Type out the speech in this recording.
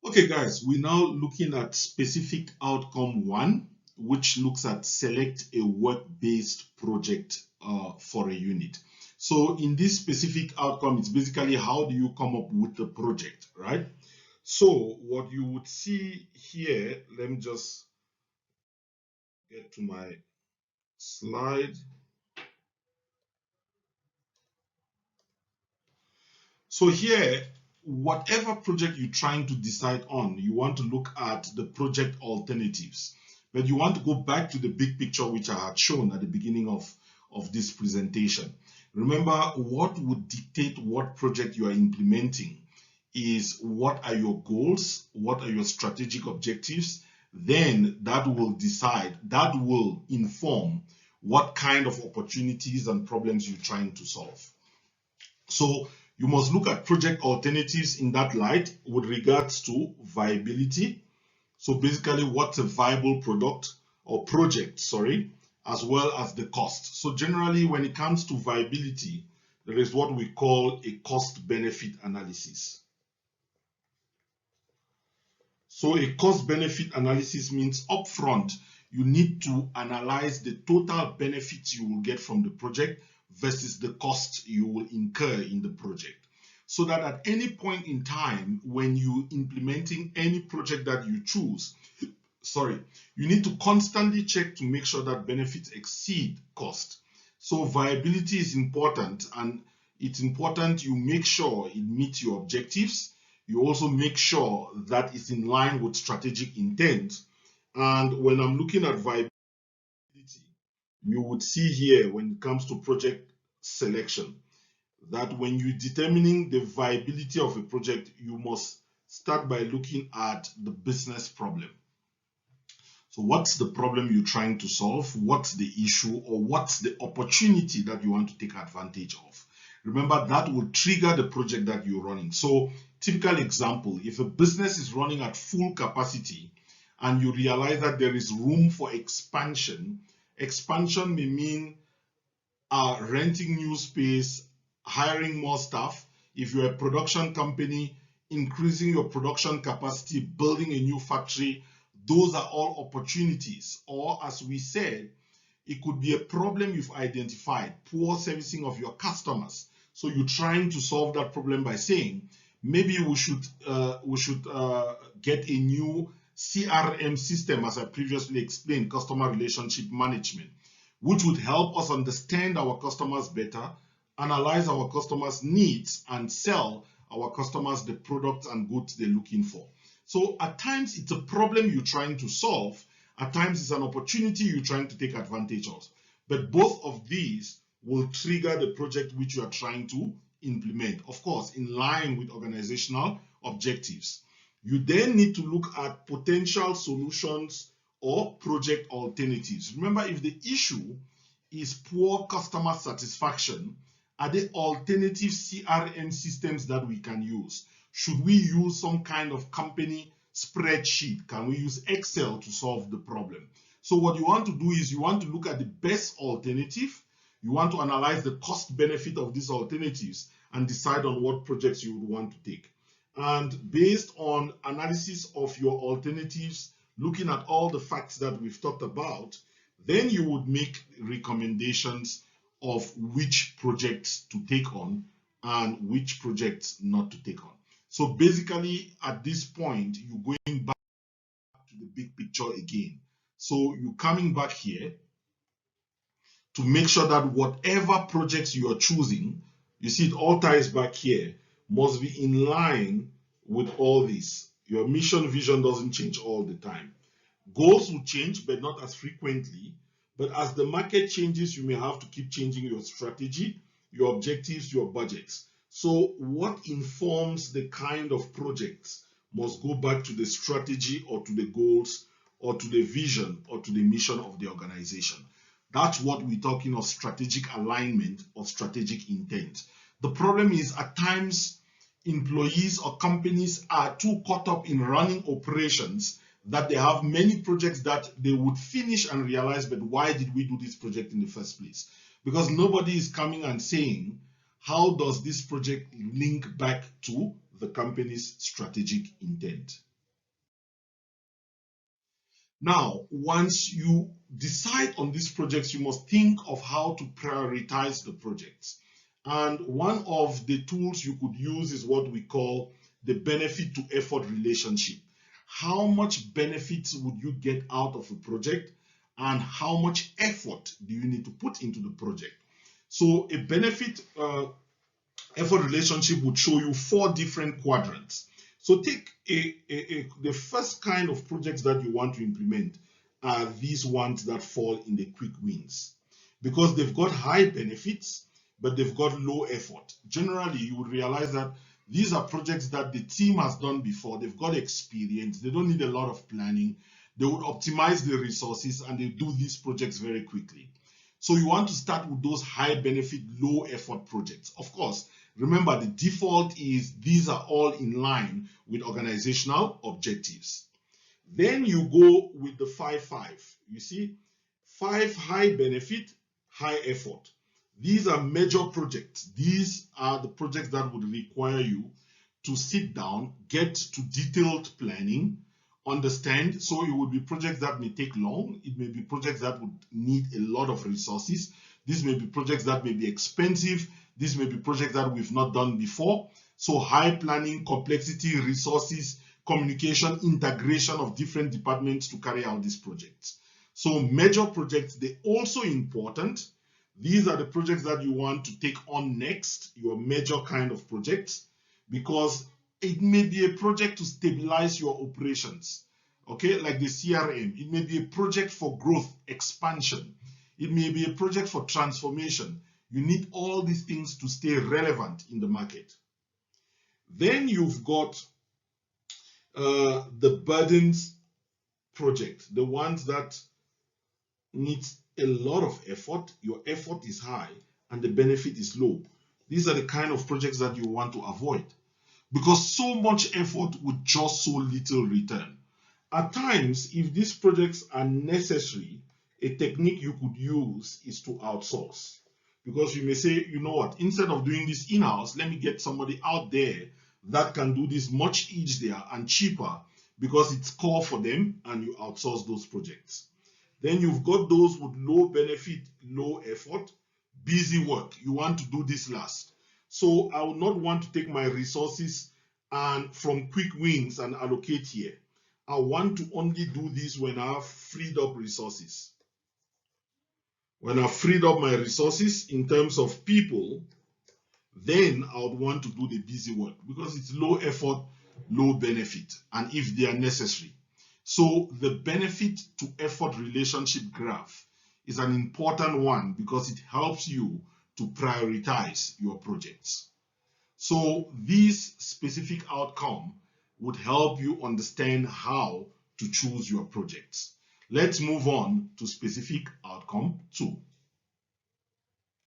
Okay, guys, we're now looking at specific outcome one, which looks at select a work-based project for a unit. So in this specific outcome, it's basically how do you come up with the project, right? So what you would see here, let me just get to my slide. So here, whatever project you're trying to decide on, you want to look at the project alternatives. But you want to go back to the big picture which I had shown at the beginning of this presentation. Remember, what would dictate what project you are implementing is what are your goals, what are your strategic objectives, then that will decide, that will inform what kind of opportunities and problems you're trying to solve. So you must look at project alternatives in that light with regards to viability. So basically, what's a viable product or project, sorry, as well as the cost. So generally, when it comes to viability, there is what we call a cost benefit analysis. So a cost benefit analysis means upfront, you need to analyze the total benefits you will get from the project versus the cost you will incur in the project. So that at any point in time, when you're implementing any project that you choose, sorry, you need to constantly check to make sure that benefits exceed cost. So viability is important, and it's important you make sure it meets your objectives. You also make sure that it's in line with strategic intent. And when I'm looking at viability, you would see here when it comes to project selection that when you're determining the viability of a project, you must start by looking at the business problem. So what's the problem you're trying to solve? What's the issue, or what's the opportunity that you want to take advantage of? Remember, that will trigger the project that you're running. So typical example, if a business is running at full capacity and you realize that there is room for expansion, expansion may mean renting new space, hiring more staff. If you're a production company, increasing your production capacity, building a new factory, those are all opportunities. Or as we said, it could be a problem you've identified, poor servicing of your customers. So you're trying to solve that problem by saying, maybe we should get a new CRM system, as I previously explained, customer relationship management, which would help us understand our customers better, analyze our customers' needs, and sell our customers the products and goods they're looking for. So at times it's a problem you're trying to solve, at times it's an opportunity you're trying to take advantage of. But both of these will trigger the project which you are trying to implement, of course, in line with organizational objectives. You then need to look at potential solutions or project alternatives. Remember, if the issue is poor customer satisfaction, are there alternative CRM systems that we can use? Should we use some kind of company spreadsheet? Can we use Excel to solve the problem? So what you want to do is you want to look at the best alternative. You want to analyze the cost benefit of these alternatives and decide on what projects you would want to take. And based on analysis of your alternatives, looking at all the facts that we've talked about, then you would make recommendations of which projects to take on and which projects not to take on. So basically, at this point, you're going back to the big picture again. So you're coming back here to make sure that whatever projects you are choosing, you see it all ties back here, must be in line with all this. Your mission vision doesn't change all the time. Goals will change, but not as frequently. But as the market changes, you may have to keep changing your strategy, your objectives, your budgets. So what informs the kind of projects must go back to the strategy or to the goals or to the vision or to the mission of the organization. That's what we're talking of strategic alignment or strategic intent. The problem is at times employees or companies are too caught up in running operations that they have many projects that they would finish and realize, but why did we do this project in the first place? Because nobody is coming and saying, how does this project link back to the company's strategic intent? Now, once you decide on these projects, you must think of how to prioritize the projects. And one of the tools you could use is what we call the benefit to effort relationship. How much benefits would you get out of a project, and how much effort do you need to put into the project? So a benefit effort relationship would show you 4 different quadrants. So take the first kind of projects that you want to implement are these ones that fall in the quick wins, because they've got high benefits, but they've got low effort. Generally, you would realize that these are projects that the team has done before. They've got experience. They don't need a lot of planning. They would optimize the resources, and they do these projects very quickly. So you want to start with those high benefit, low effort projects. Of course, remember the default is these are all in line with organizational objectives. Then you go with the 5-5. You see, 5 high benefit, high effort. These are major projects. These are the projects that would require you to sit down, get to detailed planning, understand. So it would be projects that may take long. It may be projects that would need a lot of resources. These may be projects that may be expensive. These may be projects that we've not done before. So high planning, complexity, resources, communication, integration of different departments to carry out these projects. So major projects, they're also important. These are the projects that you want to take on next, your major kind of projects, because it may be a project to stabilize your operations, okay, like the CRM. It may be a project for growth, expansion. It may be a project for transformation. You need all these things to stay relevant in the market. Then you've got the burdens project, the ones that need a lot of effort. Your effort is high and the benefit is low. These are the kind of projects that you want to avoid, because so much effort with just so little return. At times, if these projects are necessary, a technique you could use is to outsource. Because you may say, you know what, instead of doing this in-house, let me get somebody out there that can do this much easier and cheaper, because it's core for them, and you outsource those projects. Then you've got those with low benefit, low effort, busy work. You want to do this last. So I would not want to take my resources and from quick wins and allocate here. I want to only do this when I have freed up resources. When I've freed up my resources in terms of people, then I would want to do the busy work, because it's low effort, low benefit, and if they are necessary. So the benefit to effort relationship graph is an important one, because it helps you to prioritize your projects. So this specific outcome would help you understand how to choose your projects. Let's move on to specific outcome 2.